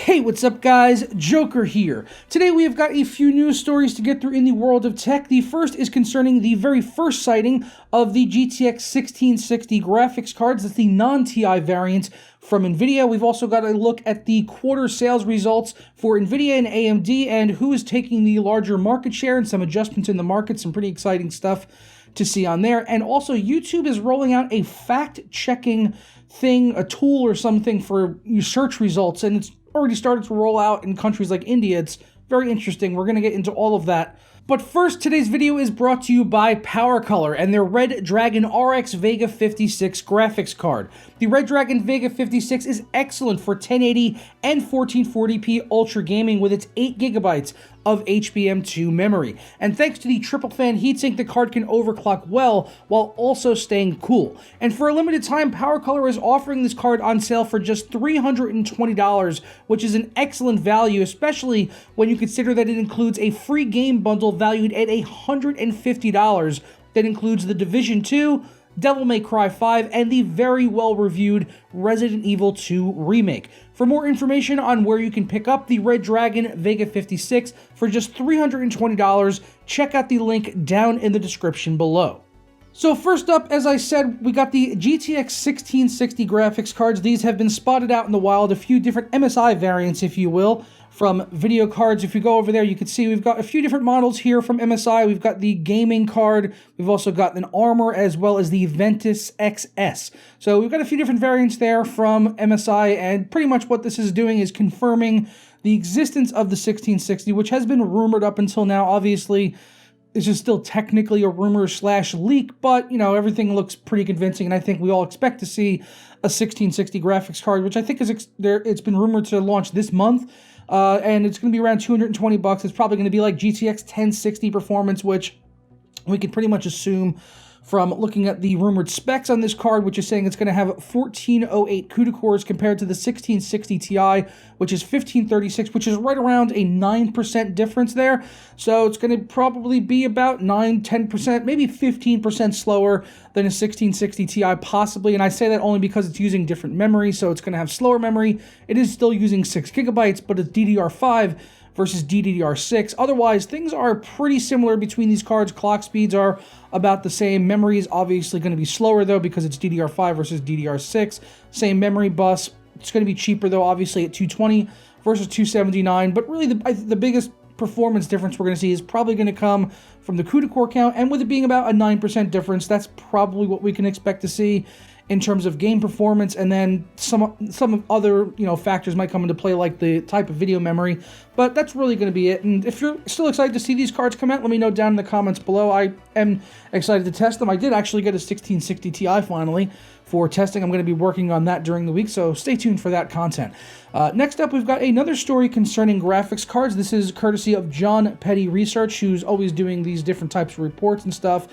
Hey, what's up guys? Joker here. Today we have got a few news stories to get through in the world of tech. The first is concerning the very first sighting of the GTX 1660 graphics cards. That's the non-TI variant from NVIDIA. We've also got a look at the quarter sales results for NVIDIA and AMD and who is taking the larger market share and some adjustments in the market. Some pretty exciting stuff to see on there. And also YouTube is rolling out a fact-checking thing, a tool or something for your search results, and it's already started to roll out in countries like India. It's very interesting. We're going to get into all of that. But first, today's video is brought to you by PowerColor and their Red Dragon RX Vega 56 graphics card. The Red Dragon Vega 56 is excellent for 1080 and 1440p ultra gaming with its 8 GB of HBM2 memory. And thanks to the triple fan heatsink, the card can overclock well while also staying cool. And for a limited time, PowerColor is offering this card on sale for just $320, which is an excellent value, especially when you consider that it includes a free game bundle valued at $150 that includes The Division 2, Devil May Cry 5, and the very well-reviewed Resident Evil 2 remake. For more information on where you can pick up the Red Dragon Vega 56 for just $320, check out the link down in the description below. So first up, as I said, we got the GTX 1660 graphics cards. These have been spotted out in the wild, a few different MSI variants, if you will, from video cards. If you go over there, you can see we've got a few different models here from MSI. We've got the gaming card. We've also got an Armor as well as the Ventus XS. So we've got a few different variants there from MSI, and pretty much what this is doing is confirming the existence of the 1660, which has been rumored up until now. Obviously, this is still technically a rumor slash leak, but, you know, everything looks pretty convincing, and I think we all expect to see a 1660 graphics card, which I think is it's been rumored to launch this month. And it's going to be around $220. It's probably going to be like GTX 1060 performance, which we can pretty much assume from looking at the rumored specs on this card, which is saying it's going to have 1408 CUDA cores compared to the 1660 Ti, which is 1536, which is right around a 9% difference there. So it's going to probably be about 9-10%, maybe 15% slower than a 1660 Ti possibly. And I say that only because it's using different memory, so it's going to have slower memory. It is still using 6 GB, but it's DDR5 versus DDR6. Otherwise, things are pretty similar between these cards. Clock speeds are about the same. Memory is obviously going to be slower, though, because it's DDR5 versus DDR6. Same memory bus. It's going to be cheaper, though, obviously, at $220 versus $279. But really, the biggest performance difference we're going to see is probably going to come from the CUDA core count, and with it being about a 9% difference, that's probably what we can expect to see in terms of game performance, and then some other, you know, factors might come into play, like the type of video memory. But that's really going to be it. And if you're still excited to see these cards come out, let me know down in the comments below. I am excited to test them. I did actually get a 1660 Ti finally for testing. I'm going to be working on that during the week, so stay tuned for that content. Next up, we've got another story concerning graphics cards. This is courtesy of John Petty Research, who's always doing these different types of reports and stuff.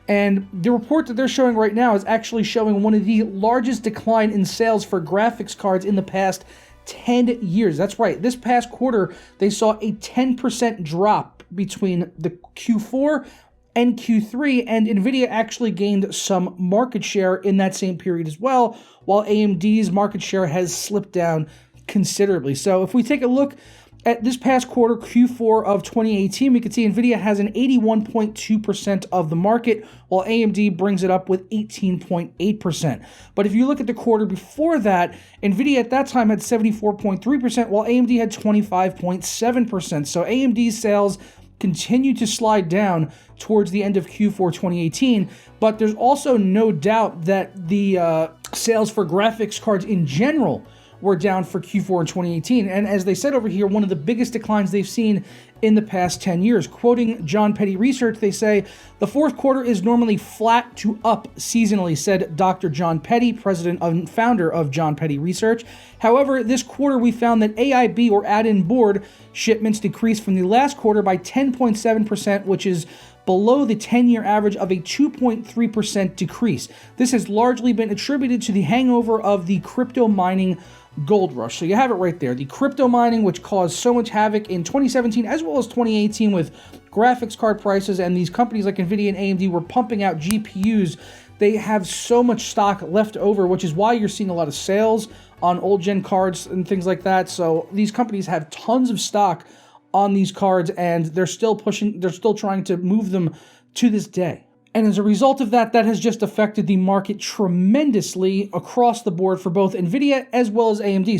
And the report that they're showing right now is actually showing one of the largest decline in sales for graphics cards in the past 10 years. That's right. This past quarter, they saw a 10% drop between the Q4 and Q3, and NVIDIA actually gained some market share in that same period as well, while AMD's market share has slipped down considerably. So if we take a look at this past quarter, Q4 of 2018, we can see NVIDIA has an 81.2% of the market, while AMD brings it up with 18.8%. But if you look at the quarter before that, NVIDIA at that time had 74.3%, while AMD had 25.7%. So AMD's sales continue to slide down towards the end of Q4 2018, but there's also no doubt that the sales for graphics cards in general were down for Q4 in 2018, and as they said over here, one of the biggest declines they've seen in the past 10 years. Quoting John Petty Research, they say, "The fourth quarter is normally flat to up seasonally," said Dr. John Petty, president and founder of John Petty Research. However, this quarter we found that AIB, or add-in board, shipments decreased from the last quarter by 10.7%, which is below the 10-year average of a 2.3% decrease. This has largely been attributed to the hangover of the crypto mining gold rush. So you have it right there. The crypto mining, which caused so much havoc in 2017 as well as 2018 with graphics card prices, and these companies like NVIDIA and AMD were pumping out GPUs they have so much stock left over, which is why you're seeing a lot of sales on old gen cards and things like that. So these companies have tons of stock on these cards, and they're still trying to move them to this day. And as a result of that, that has just affected the market tremendously across the board for both NVIDIA as well as AMD.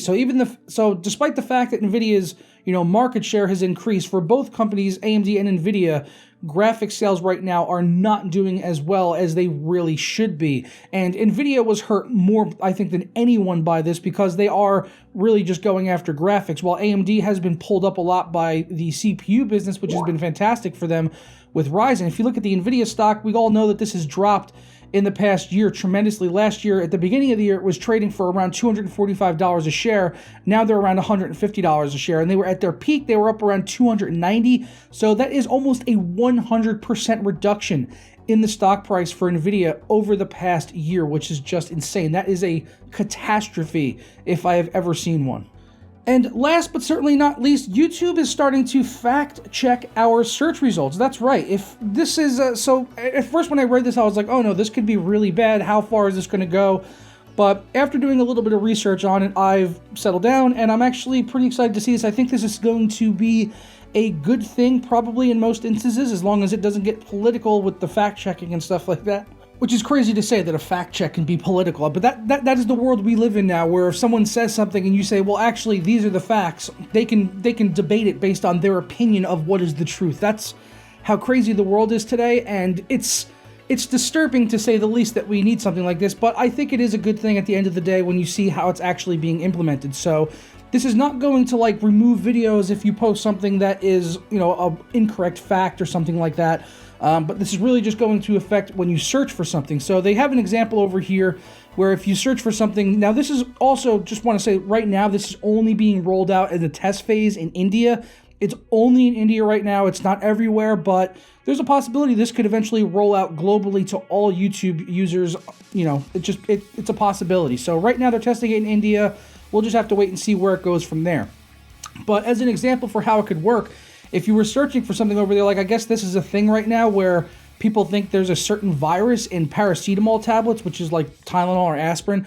So despite the fact that NVIDIA's market share has increased for both companies, AMD and NVIDIA, graphics sales right now are not doing as well as they really should be. And NVIDIA was hurt more, I think, than anyone by this, because they are really just going after graphics, while AMD has been pulled up a lot by the CPU business, which has been fantastic for them with Ryzen. If you look at the NVIDIA stock, we all know that this has dropped in the past year tremendously. Last year, at the beginning of the year, it was trading for around $245 a share. Now they're around $150 a share, and they were at their peak, they were up around $290. So that is almost a 100% reduction in the stock price for NVIDIA over the past year, which is just insane. That is a catastrophe if I have ever seen one. And last but certainly not least, YouTube is starting to fact check our search results. That's right. If this is, so at first when I read this, I was like, oh no, this could be really bad. How far is this going to go? But after doing a little bit of research on it, I've settled down, and I'm actually pretty excited to see this. I think this is going to be a good thing, probably in most instances, as long as it doesn't get political with the fact checking and stuff like that. Which is crazy to say, that a fact check can be political, but that is the world we live in now, where if someone says something and you say, well, actually, these are the facts, they can debate it based on their opinion of what is the truth. That's how crazy the world is today, and it's disturbing, to say the least, that we need something like this, but I think it is a good thing at the end of the day when you see how it's actually being implemented. So this is not going to remove videos if you post something that is, an incorrect fact or something like that. But this is really just going to affect when you search for something. So they have an example over here where if you search for something, now this is also, just want to say right now, this is only being rolled out in the test phase in India. It's only in India right now. It's not everywhere, but there's a possibility this could eventually roll out globally to all YouTube users. It's a possibility. So right now they're testing it in India. We'll just have to wait and see where it goes from there. But as an example for how it could work, if you were searching for something over there, I guess this is a thing right now where people think there's a certain virus in paracetamol tablets, which is like Tylenol or aspirin,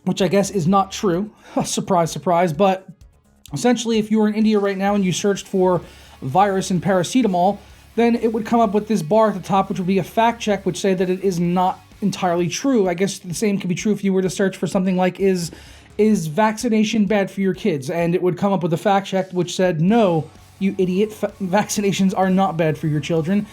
which I guess is not true. Surprise, surprise. But essentially, if you were in India right now and you searched for virus in paracetamol, then it would come up with this bar at the top, which would be a fact check, which say that it is not entirely true. I guess the same could be true if you were to search for something like, is vaccination bad for your kids? And it would come up with a fact check which said, no, you idiot, vaccinations are not bad for your children.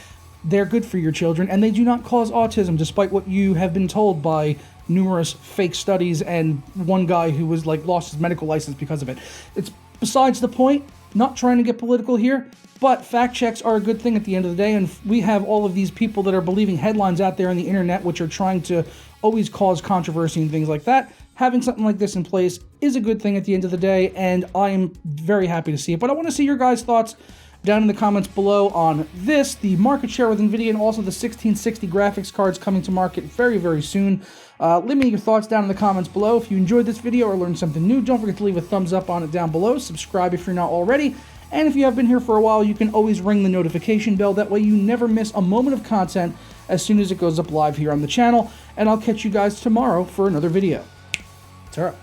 They're good for your children, and they do not cause autism, despite what you have been told by numerous fake studies and one guy who was lost his medical license because of it. It's besides the point, not trying to get political here, but fact checks are a good thing at the end of the day, and we have all of these people that are believing headlines out there on the internet, which are trying to always cause controversy and things like that. Having something like this in place is a good thing at the end of the day, and I am very happy to see it. But I want to see your guys' thoughts down in the comments below on this, the market share with NVIDIA, and also the 1660 graphics cards coming to market very, very soon. Leave me your thoughts down in the comments below. If you enjoyed this video or learned something new, don't forget to leave a thumbs up on it down below. Subscribe if you're not already. And if you have been here for a while, you can always ring the notification bell. That way you never miss a moment of content as soon as it goes up live here on the channel. And I'll catch you guys tomorrow for another video. Ta-ra.